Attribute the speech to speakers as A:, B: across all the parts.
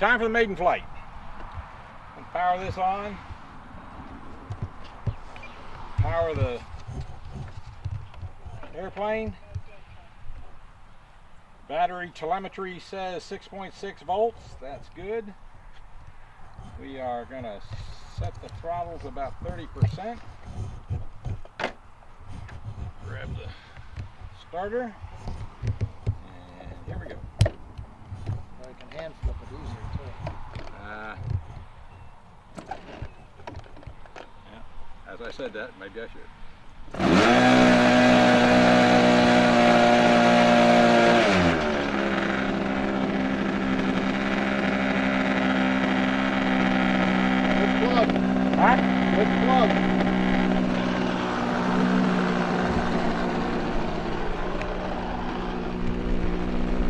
A: time for the maiden flight. Let's power this on. Power the airplane. Battery telemetry says 6.6 volts. That's good. We are going to set the throttles about 30%. Grab the starter. And here we go.
B: I can hand flip it easier too.
A: Yeah, as I said that, maybe I should.
B: Good plug.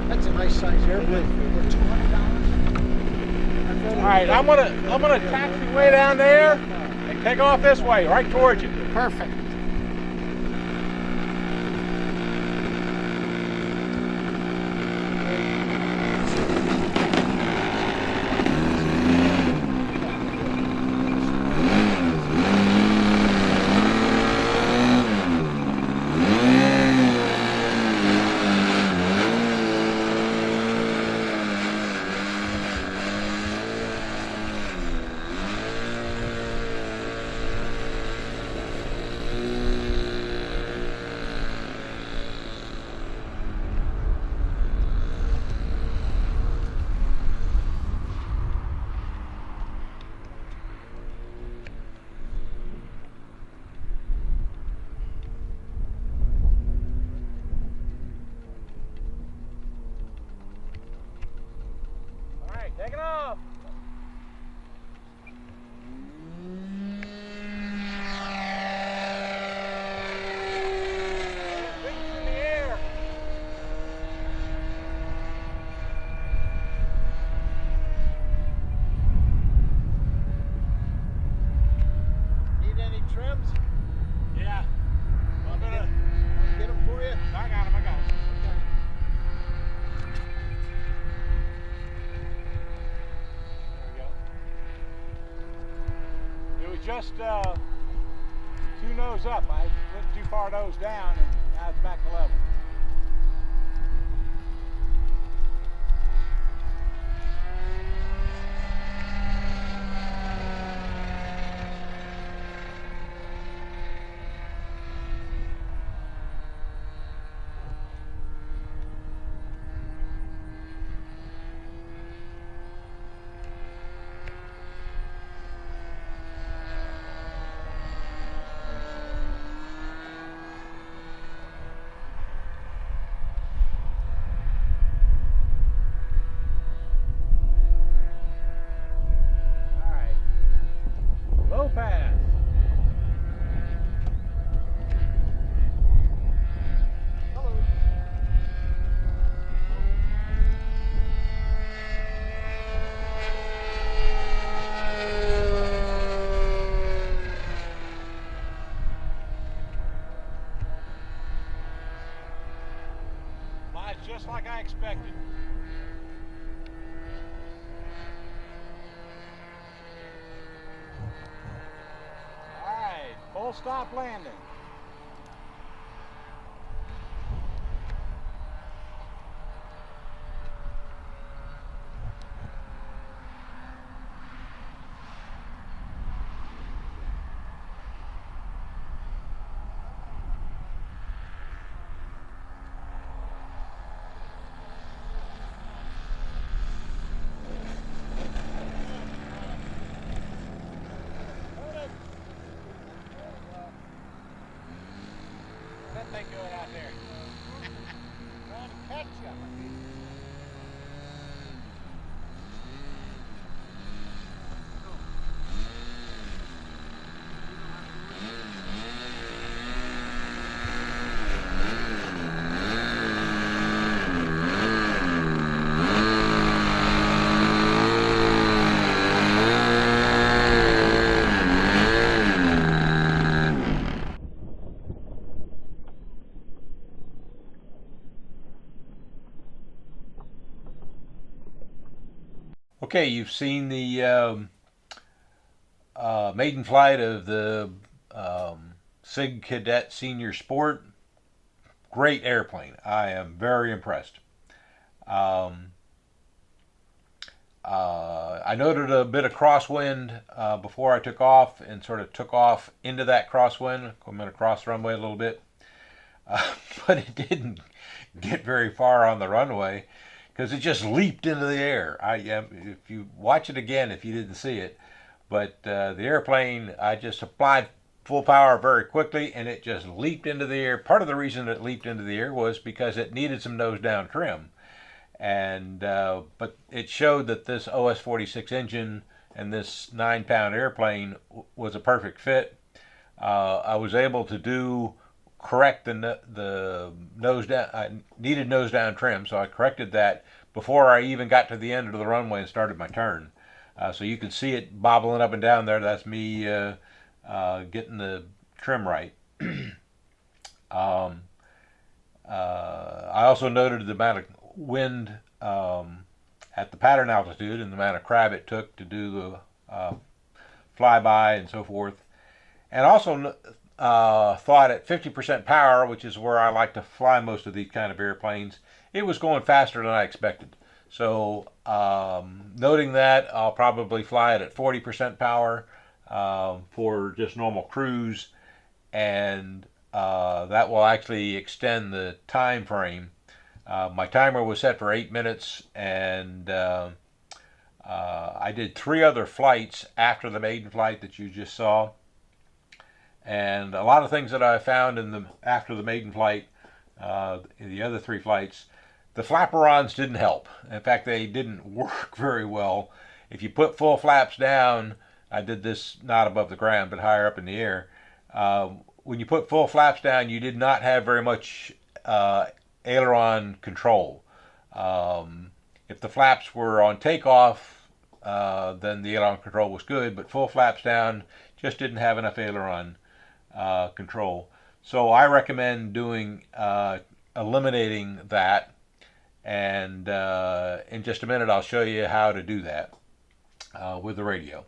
B: That's a nice size airplane. For $200.
A: All right, I'm gonna taxi way down there and take off this way, right towards you.
B: Perfect.
A: Take it off. Wings in the air.
B: Need any trims?
A: Yeah.
B: Want to get them for you?
A: I got him. Okay. Just 2 nose up. I went too far nose down, and now it's back to level. Low pass.
B: Hello.
A: Flies just like I expected. Full stop landing. That thing going out there.
B: Trying to catch you.
A: Okay, you've seen the maiden flight of the SIG Kadet Senior Sport. Great airplane. I am very impressed. I noted a bit of crosswind before I took off, and sort of took off into that crosswind. I'm going to cross the runway a little bit. But it didn't get very far on the runway because it just leaped into the air. If you watch it again, if you didn't see it, but the airplane, I just applied full power very quickly, and it just leaped into the air. Part of the reason it leaped into the air was because it needed some nose down trim, and but it showed that this OS-46 engine and this 9-pound airplane was a perfect fit. I was able to correct the nose down. I needed nose down trim, so I corrected that before I even got to the end of the runway and started my turn. So you can see it bobbling up and down there. That's me getting the trim right. I also noted the amount of wind at the pattern altitude and the amount of crab it took to do the flyby and so forth. And also thought at 50% power, which is where I like to fly most of these kind of airplanes, it was going faster than I expected. So noting that, I'll probably fly it at 40% power for just normal cruise, and that will actually extend the time frame. My timer was set for 8 minutes, and I did 3 other flights after the maiden flight that you just saw. And a lot of things that I found after the maiden flight, in the other 3 flights, the flaperons didn't help. In fact, they didn't work very well. If you put full flaps down, I did this not above the ground but higher up in the air. When you put full flaps down, you did not have very much aileron control. If the flaps were on takeoff, then the aileron control was good, but full flaps down just didn't have enough aileron control. So I recommend eliminating that, and in just a minute I'll show you how to do that with the radio.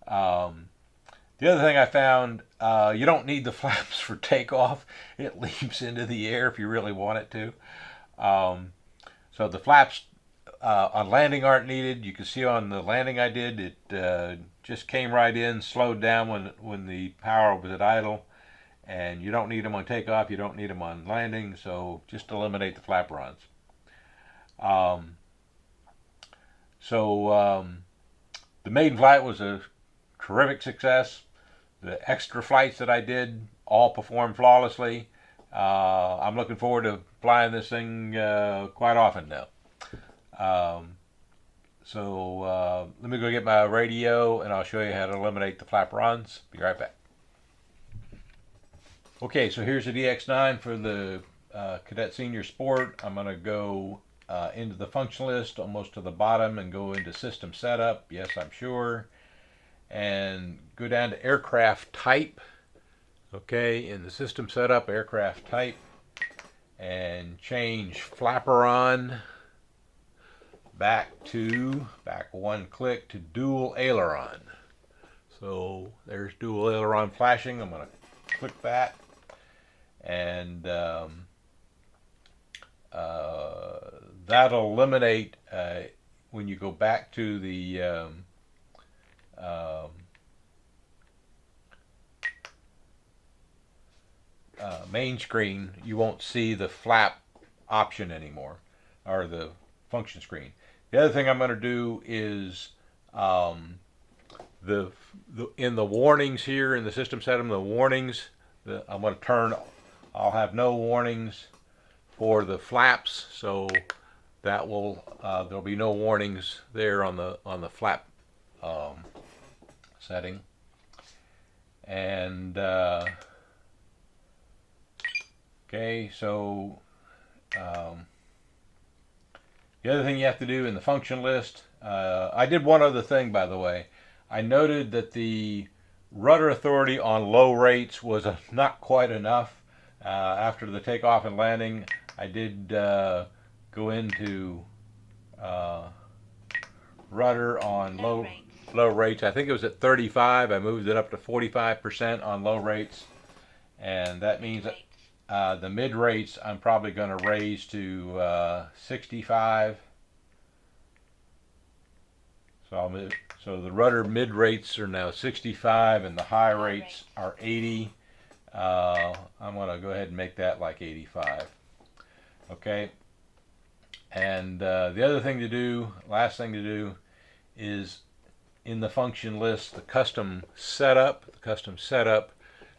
A: The other thing I found, you don't need the flaps for takeoff. It leaps into the air if you really want it to. So the flaps on landing aren't needed. You can see on the landing I did, it just came right in, slowed down when the power was at idle. And you don't need them on takeoff, you don't need them on landing, so just eliminate the flaperons. The maiden flight was a terrific success. The extra flights that I did all performed flawlessly. I'm looking forward to flying this thing quite often now. Let me go get my radio, and I'll show you how to eliminate the flaperons. Be right back. Okay, so here's the DX9 for the Kadet Senior Sport. I'm going to go into the function list almost to the bottom and go into system setup. Yes, I'm sure. And go down to aircraft type. Okay, in the system setup, aircraft type, and change flaperon back 1 click to dual aileron. So there's dual aileron flashing. I'm going to click that, and that'll eliminate when you go back to the main screen. You won't see the flap option anymore, or the function screen. The other thing I'm going to do is in the warnings here in the system setup, the warnings, I'm going to turn. I'll have no warnings for the flaps, so that will there'll be no warnings there on the flap setting. And okay, so the other thing you have to do in the function list, I did one other thing, by the way. I noted that the rudder authority on low rates was not quite enough. After the takeoff and landing, I did go into rudder on low rates. I think it was at 35. I moved it up to 45% on low rates, and that means the mid rates I'm probably going to raise to 65. So the rudder mid rates are now 65, and the high rates are 80. I'm going to go ahead and make that like 85. Okay. And the other thing to do, last thing to do, is in the function list, the custom setup. The custom setup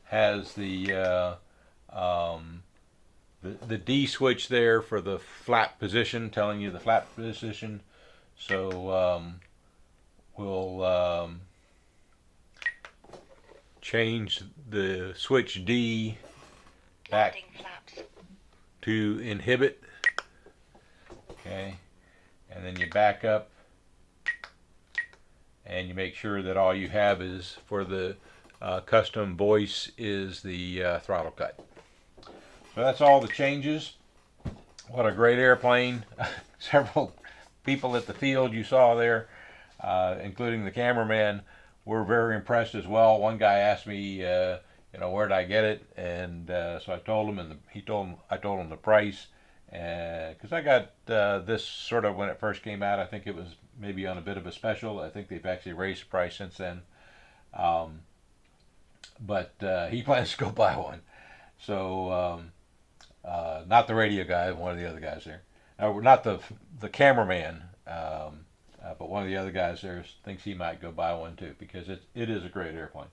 A: has the D switch there for the flap position, telling you the flap position. So we'll change the switch D back to inhibit. Okay, and then you back up and you make sure that all you have is for the custom voice is the throttle cut. So that's all the changes. What a great airplane. Several people at the field you saw there, including the cameraman, were very impressed as well. One guy asked me, where did I get it? And so I told him, and I told him the price. Because I got this sort of when it first came out. I think it was maybe on a bit of a special. I think they've actually raised the price since then. But he plans to go buy one. So not the radio guy, one of the other guys there. Not the cameraman, but one of the other guys there thinks he might go buy one too, because it is a great airplane.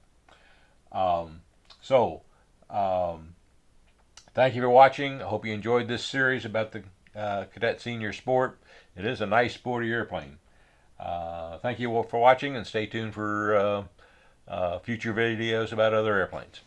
A: Thank you for watching. I hope you enjoyed this series about the Kadet Senior Sport. It is a nice sporty airplane. Thank you all for watching, and stay tuned for future videos about other airplanes.